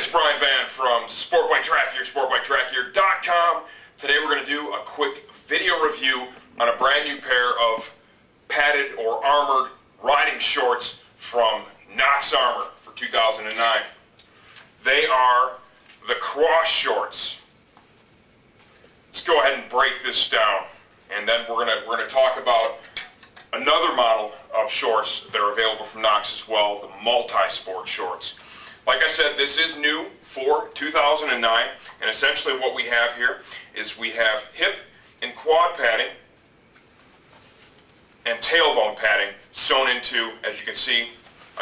It's Brian Van from sportbiketrackgear.com. Today we're going to do a quick video review on a brand new pair of padded or armored riding shorts from Knox Armor for 2009. They are the cross shorts. Let's go ahead and break this down, and then we're going to talk about another model of shorts that are available from Knox as well, the multi-sport shorts. Like I said, this is new for 2009, and essentially what we have here is we have hip and quad padding and tailbone padding sewn into, as you can see,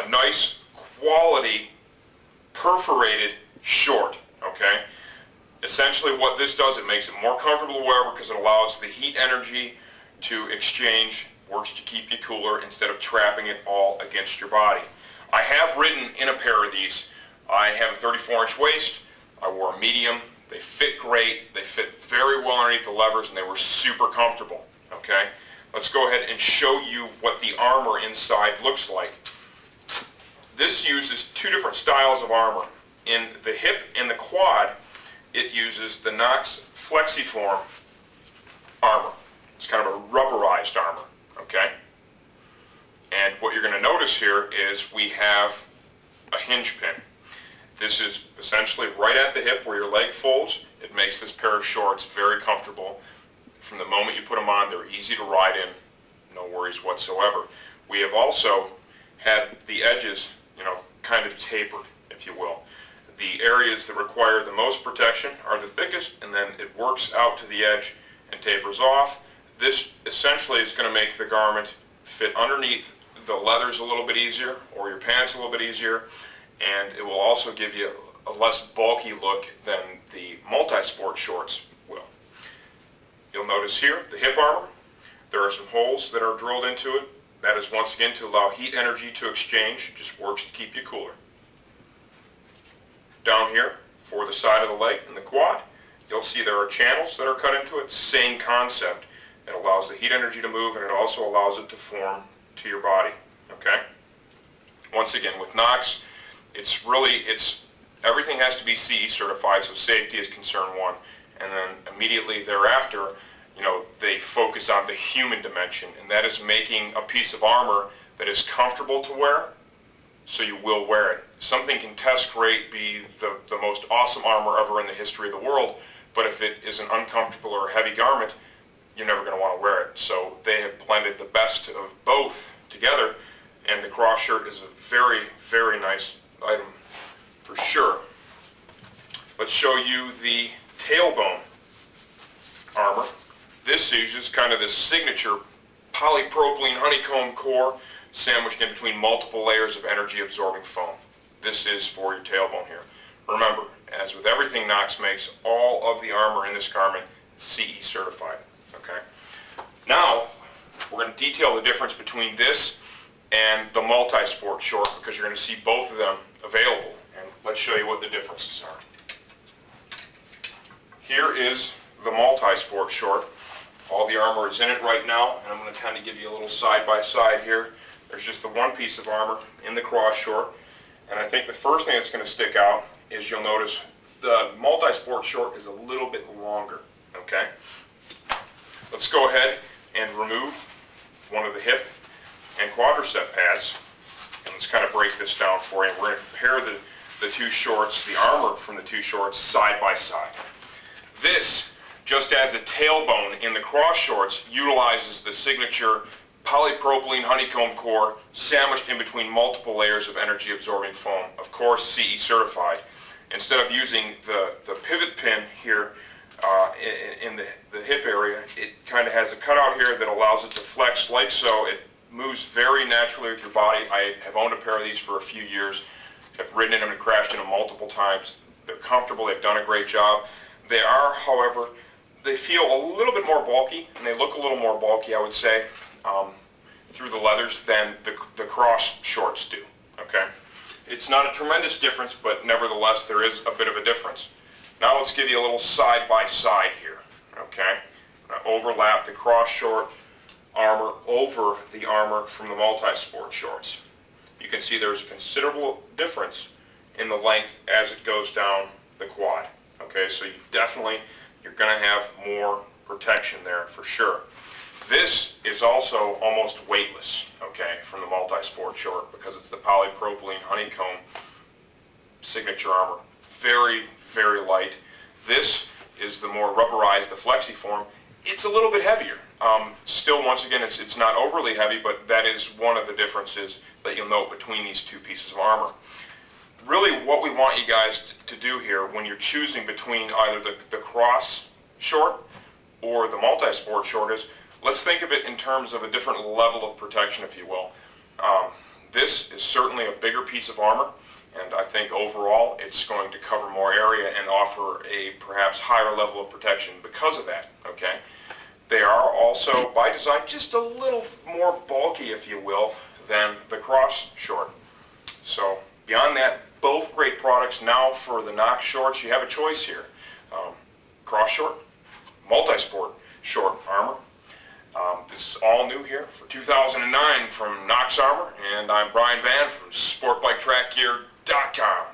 a nice quality perforated short. Okay? Essentially what this does, it makes it more comfortable to wear because it allows the heat energy to exchange, works to keep you cooler instead of trapping it all against your body. I have ridden in a pair of these. I have a 34-inch waist. I wore a medium. They fit great. They fit very well underneath the levers, and they were super comfortable. Okay? Let's go ahead and show you what the armor inside looks like. This uses two different styles of armor. In the hip and the quad, it uses the Knox Flexiform armor. It's kind of a rubberized armor. Okay? And what you're going to notice here is we have a hinge pin. This is essentially right at the hip where your leg folds. It makes this pair of shorts very comfortable. From the moment you put them on, they're easy to ride in, no worries whatsoever. We have also had the edges, kind of tapered, if you will. The areas that require the most protection are the thickest, and then it works out to the edge and tapers off. This essentially is going to make the garment fit underneath the leathers a little bit easier, or your pants a little bit easier, and it will also give you a less bulky look than the multi-sport shorts will. You'll notice here the hip armor. There are some holes that are drilled into it. That is once again to allow heat energy to exchange. It just works to keep you cooler. Down here for the side of the leg and the quad, you'll see there are channels that are cut into it. Same concept. It allows the heat energy to move, and it also allows it to form to your body. Okay? Once again, with Knox, everything has to be CE certified, so safety is concern one. And then immediately thereafter, they focus on the human dimension, and that is making a piece of armor that is comfortable to wear, so you will wear it. Something can test great, be the most awesome armor ever in the history of the world, but if it is an uncomfortable or heavy garment, you're never going to want to wear it. So they have blended the best of both together, and the cross shirt is a very, very nice item for sure. Let's show you the tailbone armor. This uses kind of this signature polypropylene honeycomb core sandwiched in between multiple layers of energy absorbing foam. This is for your tailbone here. Remember, as with everything Knox makes, all of the armor in this garment is CE certified. Okay? Now, we're going to detail the difference between this and the multi-sport short, because you're going to see both of them available. And let's show you what the differences are. Here is the multi-sport short. All the armor is in it right now, and I'm going to kind of give you a little side-by-side here. There's just the one piece of armor in the cross short, and I think the first thing that's going to stick out is you'll notice the multi-sport short is a little bit longer. Okay? Let's go ahead and remove one of the hip and quadricep pads, and let's kind of break this down for you. We're going to compare the two shorts, the armor from the two shorts, side by side. This, just as a tailbone in the cross shorts, utilizes the signature polypropylene honeycomb core sandwiched in between multiple layers of energy absorbing foam, of course CE certified. Instead of using the pivot pin here in the hip area, it kind of has a cutout here that allows it to flex like so. It moves very naturally with your body. I have owned a pair of these for a few years, have ridden in them and crashed in them multiple times. They're comfortable, they've done a great job. They are, however, they feel a little bit more bulky, and they look a little more bulky, I would say, through the leathers than the cross shorts do. Okay? It's not a tremendous difference, but nevertheless there is a bit of a difference. Now let's give you a little side-by-side here. Okay? Overlap the cross short armor over the armor from the multi-sport shorts. You can see there's a considerable difference in the length as it goes down the quad. Okay, so you're going to have more protection there for sure. This is also almost weightless, okay, from the multi-sport short, because it's the polypropylene honeycomb signature armor. Very, very light. This is the more rubberized, the flexiform. It's a little bit heavier. Still, once again, it's not overly heavy, but that is one of the differences that you'll note between these two pieces of armor. Really, what we want you guys to do here when you're choosing between either the cross short or the multi-sport short is, let's think of it in terms of a different level of protection, if you will. This is certainly a bigger piece of armor, and I think overall it's going to cover more area and offer a perhaps higher level of protection because of that, okay? They are also, by design, just a little more bulky, if you will, than the cross short. So, beyond that, both great products. Now for the Knox shorts, you have a choice here. Cross short, multi-sport short armor. This is all new here for 2009 from Knox Armor, and I'm Brian Van from SportBikeTrackGear.com.